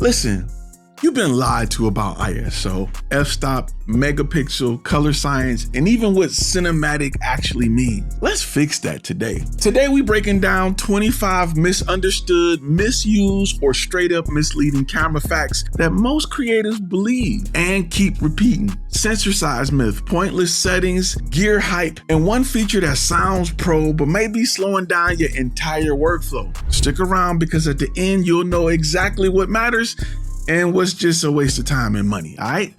Listen, you've been lied to about ISO, f-stop, megapixel, color science, and even what cinematic actually means. Let's fix that today. Today we breaking down 25 misunderstood, misused, or straight up misleading camera facts that most creators believe and keep repeating. Sensor size myth, pointless settings, gear hype, and one feature that sounds pro but may be slowing down your entire workflow. Stick around because at the end you'll know exactly what matters and what's just a waste of time and money, all right?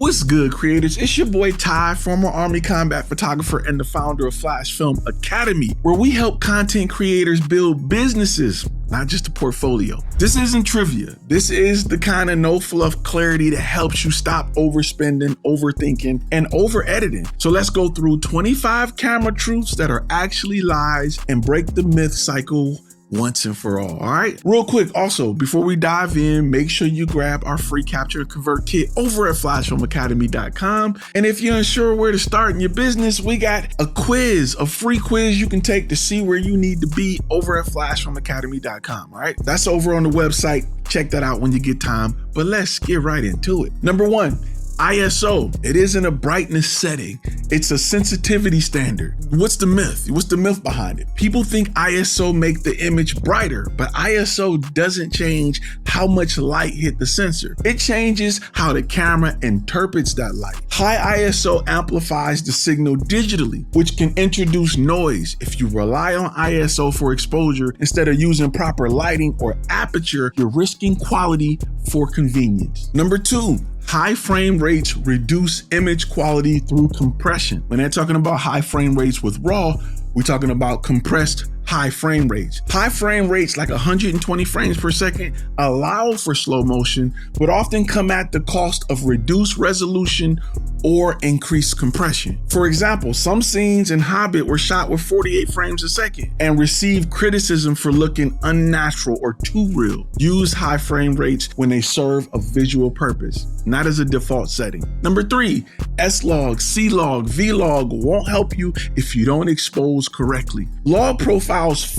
What's good, creators? It's your boy Ty, former Army combat photographer and the founder of FlashFilm Academy, where we help content creators build businesses, not just a portfolio. This isn't trivia. This is the kind of no fluff clarity that helps you stop overspending, overthinking, and over editing. So let's go through 25 camera truths that are actually lies and break the myth cycle once and for all right? Real quick, also, before we dive in, make sure you grab our free Capture and Convert kit over at FlashFilmAcademy.com. And if you're unsure where to start in your business, we got a quiz, a free quiz you can take to see where you need to be over at FlashFilmAcademy.com, all right? That's over on the website. Check that out when you get time, but let's get right into it. Number one, ISO. It isn't a brightness setting. It's a sensitivity standard. What's the myth? What's the myth behind it? People think ISO make the image brighter, but ISO doesn't change how much light hit the sensor. It changes how the camera interprets that light. High ISO amplifies the signal digitally, which can introduce noise. If you rely on ISO for exposure instead of using proper lighting or aperture, you're risking quality for convenience. Number two, high frame rates reduce image quality through compression. When they're talking about high frame rates with RAW, we're talking about compressed high frame rates. High frame rates like 120 frames per second allow for slow motion, but often come at the cost of reduced resolution or increased compression. For example, some scenes in Hobbit were shot with 48 frames a second and received criticism for looking unnatural or too real. Use high frame rates when they serve a visual purpose, not as a default setting. Number three, S-Log, C-Log, V-Log won't help you if you don't expose correctly. Log profiles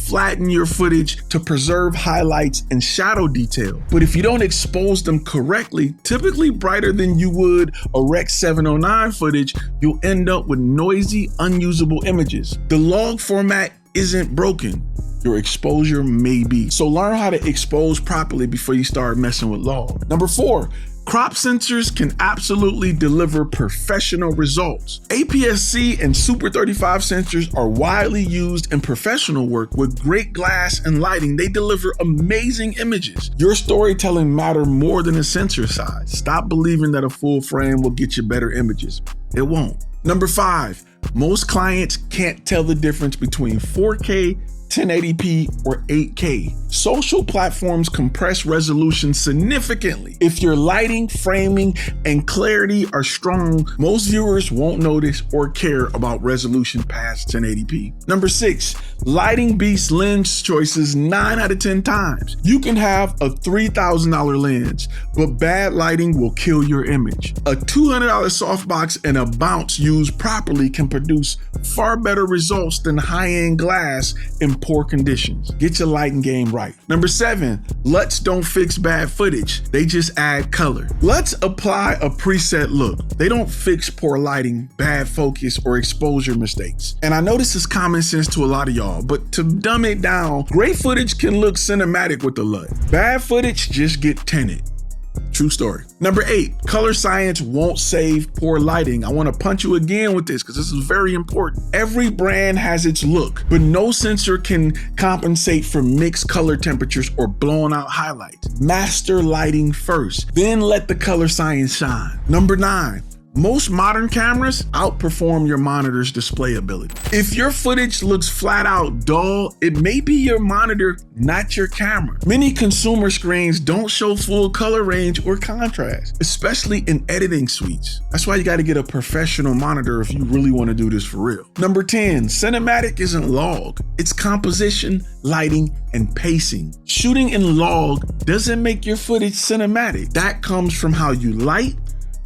flatten your footage to preserve highlights and shadow detail, but if you don't expose them correctly, typically brighter than you would a Rec 709 footage, you'll end up with noisy, unusable images. The log format isn't broken. Your exposure may be. So learn how to expose properly before you start messing with log. Number four, crop sensors can absolutely deliver professional results. APS-C and Super 35 sensors are widely used in professional work with great glass and lighting. They deliver amazing images. Your storytelling matters more than the sensor size. Stop believing that a full frame will get you better images. It won't. Number five, most clients can't tell the difference between 4K, 1080p, or 8K. Social platforms compress resolution significantly. If your lighting, framing, and clarity are strong, most viewers won't notice or care about resolution past 1080p. Number six, lighting beats lens choices 9 out of 10 times. You can have a $3,000 lens, but bad lighting will kill your image. A $200 softbox and a bounce used properly can produce far better results than high-end glass in poor conditions. Get your lighting game right. Number seven, LUTs don't fix bad footage. They just add color. LUTs apply a preset look. They don't fix poor lighting, bad focus, or exposure mistakes. And I know this is common sense to a lot of y'all, but to dumb it down, great footage can look cinematic with the LUT. Bad footage just get tinted. True story. Number eight, color science won't save poor lighting. I want to punch you again with this because this is very important. Every brand has its look, but no sensor can compensate for mixed color temperatures or blown out highlights. Master lighting first, then let the color science shine. Number nine, most modern cameras outperform your monitor's display ability. If your footage looks flat out dull, it may be your monitor, not your camera. Many consumer screens don't show full color range or contrast, especially in editing suites. That's why you got to get a professional monitor if you really want to do this for real. Number 10, cinematic isn't log. It's composition, lighting, and pacing. Shooting in log doesn't make your footage cinematic. That comes from how you light,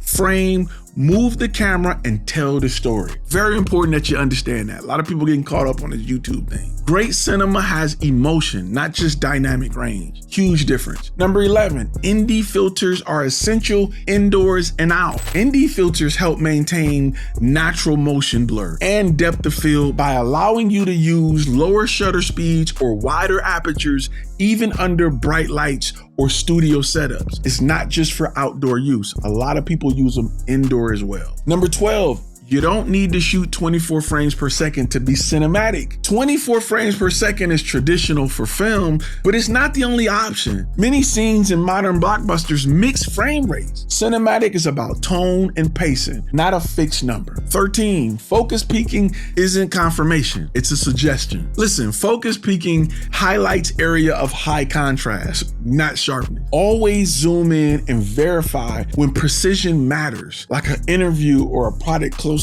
frame, move the camera and tell the story. Very important that you understand that. A lot of people getting caught up on this YouTube thing. Great cinema has emotion, not just dynamic range. Huge difference. Number 11, ND filters are essential indoors and out. ND filters help maintain natural motion blur and depth of field by allowing you to use lower shutter speeds or wider apertures even under bright lights or studio setups. It's not just for outdoor use. A lot of people use them indoor as well. Number 12, you don't need to shoot 24 frames per second to be cinematic. 24 frames per second is traditional for film, but it's not the only option. Many scenes in modern blockbusters mix frame rates. Cinematic is about tone and pacing, not a fixed number. 13, focus peaking isn't confirmation, it's a suggestion. Listen, focus peaking highlights area of high contrast, not sharpness. Always zoom in and verify when precision matters, like an interview or a product close-up.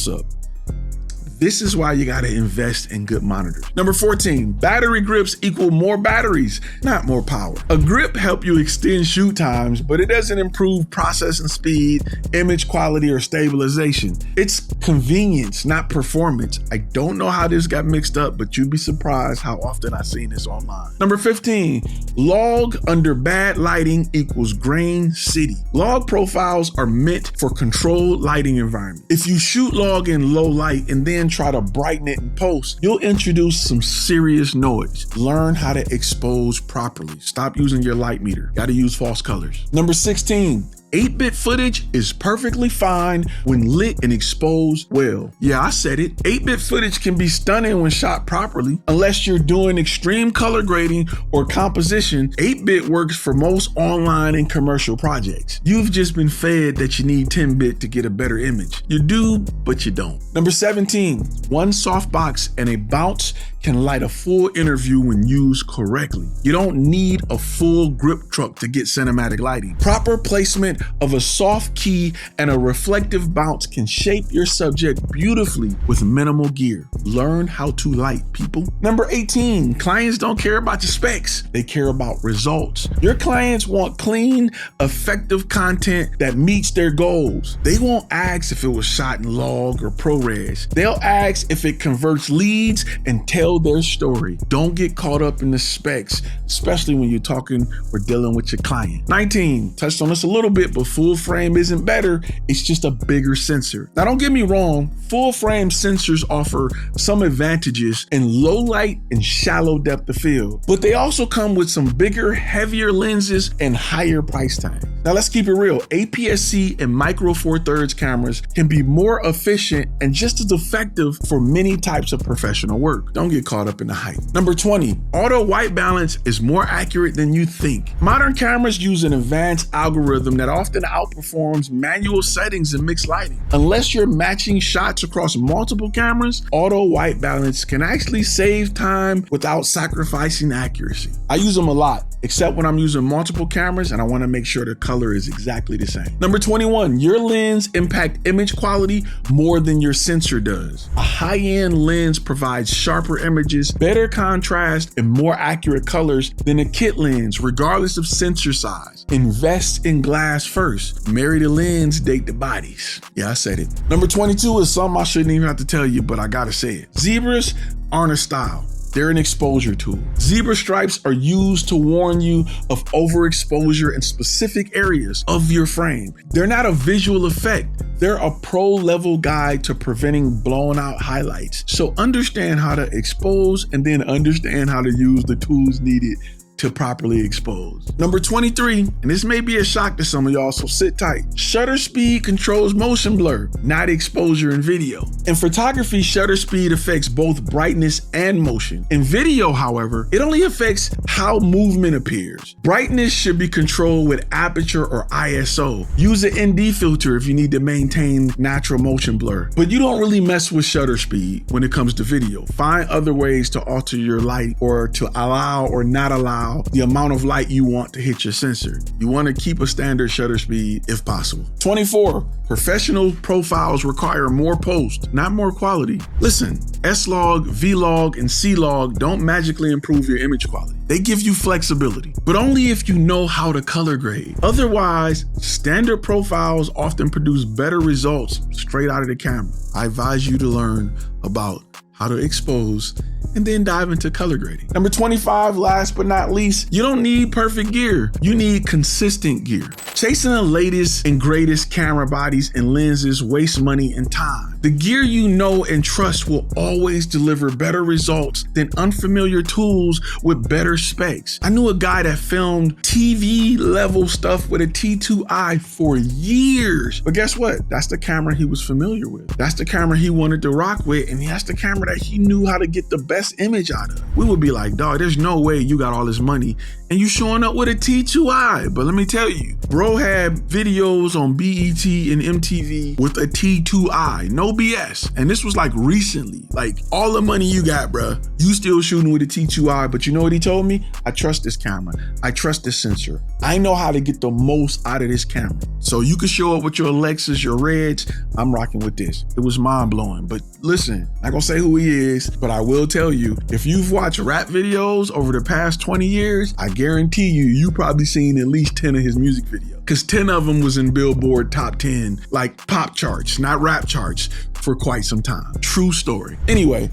This is why you gotta invest in good monitors. Number 14, battery grips equal more batteries, not more power. A grip helps you extend shoot times, but it doesn't improve processing speed, image quality, or stabilization. It's convenience, not performance. I don't know how this got mixed up, but you'd be surprised how often I've seen this online. Number 15, log under bad lighting equals grain city. Log profiles are meant for controlled lighting environment. If you shoot log in low light and then try to brighten it in post, you'll introduce some serious noise. Learn how to expose properly. Stop using your light meter. Got to use false colors. Number 16, 8-bit footage is perfectly fine when lit and exposed well. Yeah, I said it. 8-bit footage can be stunning when shot properly. Unless you're doing extreme color grading or composition, 8-bit works for most online and commercial projects. You've just been fed that you need 10-bit to get a better image. You do, but you don't. Number 17, one softbox and a bounce can light a full interview when used correctly. You don't need a full grip truck to get cinematic lighting. Proper placement of a soft key and a reflective bounce can shape your subject beautifully with minimal gear. Learn how to light, people. Number 18, clients don't care about your specs. They care about results. Your clients want clean, effective content that meets their goals. They won't ask if it was shot in log or ProRes. They'll ask if it converts leads and tells their story. Don't get caught up in the specs, especially when you're talking or dealing with your client. 19, touched on this a little bit, but full frame isn't better. It's just a bigger sensor. Now, don't get me wrong. Full frame sensors offer some advantages in low light and shallow depth of field, but they also come with some bigger, heavier lenses and higher price tag. Now, let's keep it real. APS-C and micro four thirds cameras can be more efficient and just as effective for many types of professional work. Don't get caught up in the hype. Number 20, auto white balance is more accurate than you think. Modern cameras use an advanced algorithm that often outperforms manual settings in mixed lighting. Unless you're matching shots across multiple cameras, auto white balance can actually save time without sacrificing accuracy. I use them a lot, except when I'm using multiple cameras and I want to make sure the color is exactly the same. Number 21, your lens impacts image quality more than your sensor does. A high-end lens provides sharper images, better contrast, and more accurate colors than a kit lens, regardless of sensor size. Invest in glass first. Marry the lens, date the bodies. Yeah, I said it. Number 22 is something I shouldn't even have to tell you, but I gotta say it. Zebras aren't a style. They're an exposure tool. Zebra stripes are used to warn you of overexposure in specific areas of your frame. They're not a visual effect. They're a pro-level guide to preventing blown out highlights. So understand how to expose and then understand how to use the tools needed to properly expose. Number 23, and this may be a shock to some of y'all, so sit tight. Shutter speed controls motion blur, not exposure in video. In photography, shutter speed affects both brightness and motion. In video, however, it only affects how movement appears. Brightness should be controlled with aperture or ISO. Use an ND filter if you need to maintain natural motion blur, but you don't really mess with shutter speed when it comes to video. Find other ways to alter your light or to allow or not allow profile the amount of light you want to hit your sensor. You want to keep a standard shutter speed if possible. 24, professional profiles require more post, not more quality. Listen, S-Log, V-Log, and C-Log don't magically improve your image quality. They give you flexibility, but only if you know how to color grade. Otherwise, standard profiles often produce better results straight out of the camera. I advise you to learn about how to expose and then dive into color grading. Number 25, last but not least, you don't need perfect gear. You need consistent gear. Chasing the latest and greatest camera bodies and lenses wastes money and time. The gear you know and trust will always deliver better results than unfamiliar tools with better specs. I knew a guy that filmed TV level stuff with a T2i for years, but guess what? That's the camera he was familiar with. That's the camera he wanted to rock with, and that's the camera that he knew how to get the best image out of. We would be like, dog, there's no way you got all this money and you showing up with a T2i. But let me tell you, bro had videos on BET and MTV with a T2i, no BS. And this was like recently, like all the money you got, bro, you still shooting with a T2i. But you know what he told me? I trust this camera. I trust this sensor. I know how to get the most out of this camera. So you can show up with your Lexus, your Reds. I'm rocking with this. It was mind blowing. But listen, not gonna say who he is, but I will tell you, if you've watched rap videos over the past 20 years, I guarantee you probably seen at least 10 of his music videos. Because 10 of them was in Billboard top 10, like pop charts, not rap charts, for quite some time. True story. Anyway,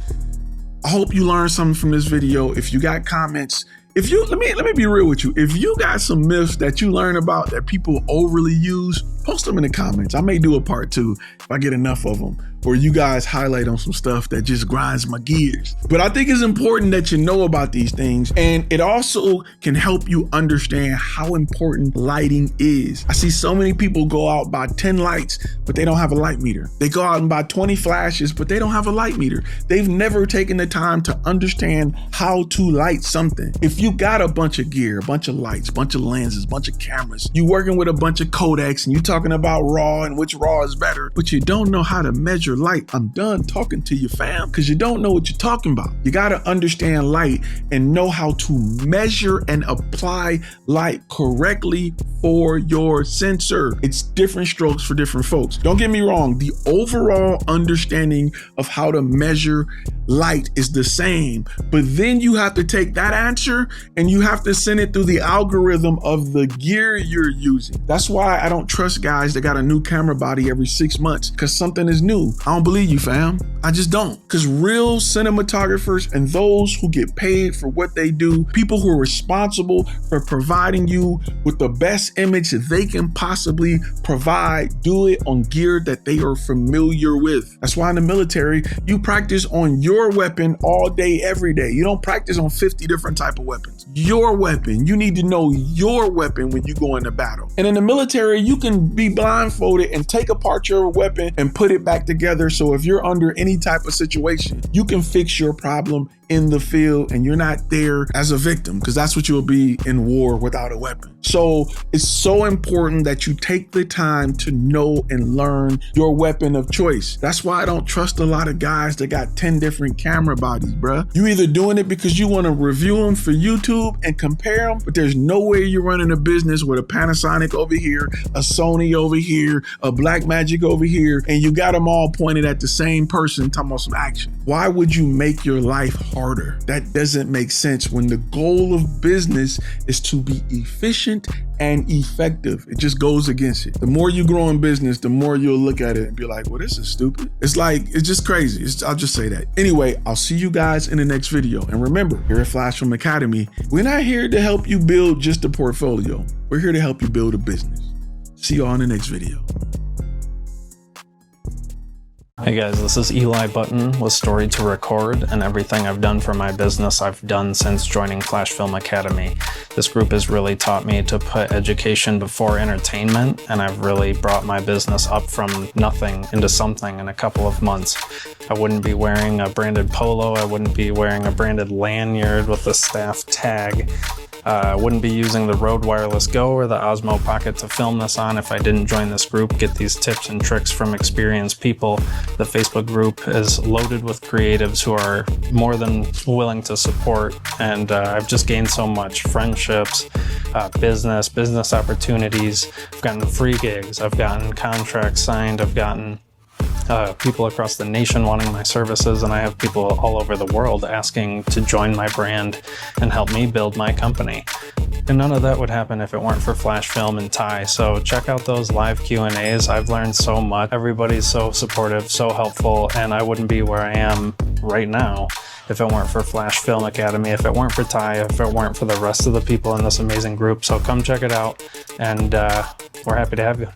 I hope you learned something from this video. If you got comments, let me be real with you. If you got some myths that you learn about that people overly use, post them in the comments. I may do a part 2 if I get enough of them, or you guys highlight on some stuff that just grinds my gears. But I think it's important that you know about these things, and it also can help you understand how important lighting is. I see so many people go out buy 10 lights, but they don't have a light meter. They go out and buy 20 flashes, but they don't have a light meter. They've never taken the time to understand how to light something. If you got a bunch of gear, a bunch of lights, a bunch of lenses, a bunch of cameras, you working with a bunch of Kodaks, and you talking about RAW and which RAW is better, but you don't know how to measure light, I'm done talking to you, fam, because you don't know what you're talking about. You got to understand light and know how to measure and apply light correctly for your sensor. It's different strokes for different folks. Don't get me wrong, the overall understanding of how to measure light is the same, but then you have to take that answer and you have to send it through the algorithm of the gear you're using. That's why I don't trust guys that got a new camera body every 6 months because something is new. I don't believe you, fam. I just don't. Because real cinematographers and those who get paid for what they do, people who are responsible for providing you with the best image that they can possibly provide, do it on gear that they are familiar with. That's why in the military, you practice on your weapon all day, every day. You don't practice on 50 different type of weapons. Your weapon. You need to know your weapon when you go into battle. And in the military, you can be blindfolded and take apart your weapon and put it back together. So if you're under any type of situation, you can fix your problem in the field and you're not there as a victim, because that's what you'll be in war without a weapon. So it's so important that you take the time to know and learn your weapon of choice. That's why I don't trust a lot of guys that got 10 different camera bodies, bruh. You either doing it because you want to review them for YouTube and compare them, but there's no way you're running a business with a Panasonic over here, a Sony over here, a Blackmagic over here, and you got them all pointed at the same person talking about some action. Why would you make your life harder? That doesn't make sense when the goal of business is to be efficient and effective. It just goes against it. The more you grow in business, the more you'll look at it and be like, well, this is stupid. It's just crazy. I'll just say that. Anyway, I'll see you guys in the next video. And remember, here at FlashFilm Academy, we're not here to help you build just a portfolio. We're here to help you build a business. See you all in the next video. Hey guys, this is Eli Button with Story to Record, and everything I've done for my business I've done since joining FlashFilm Academy. This group has really taught me to put education before entertainment, and I've really brought my business up from nothing into something in a couple of months. I wouldn't be wearing a branded polo, I wouldn't be wearing a branded lanyard with a staff tag I wouldn't be using the Rode Wireless Go or the Osmo Pocket to film this on if I didn't join this group, get these tips and tricks from experienced people. The Facebook group is loaded with creatives who are more than willing to support, and I've just gained so much: friendships, business opportunities. I've gotten free gigs, I've gotten contracts signed, I've gotten people across the nation wanting my services, and I have people all over the world asking to join my brand and help me build my company. And none of that would happen if it weren't for FlashFilm and Ty. So check out those live Q&As. I've learned so much. Everybody's so supportive, so helpful, and I wouldn't be where I am right now if it weren't for FlashFilm Academy, if it weren't for Ty, if it weren't for the rest of the people in this amazing group. So come check it out, and we're happy to have you.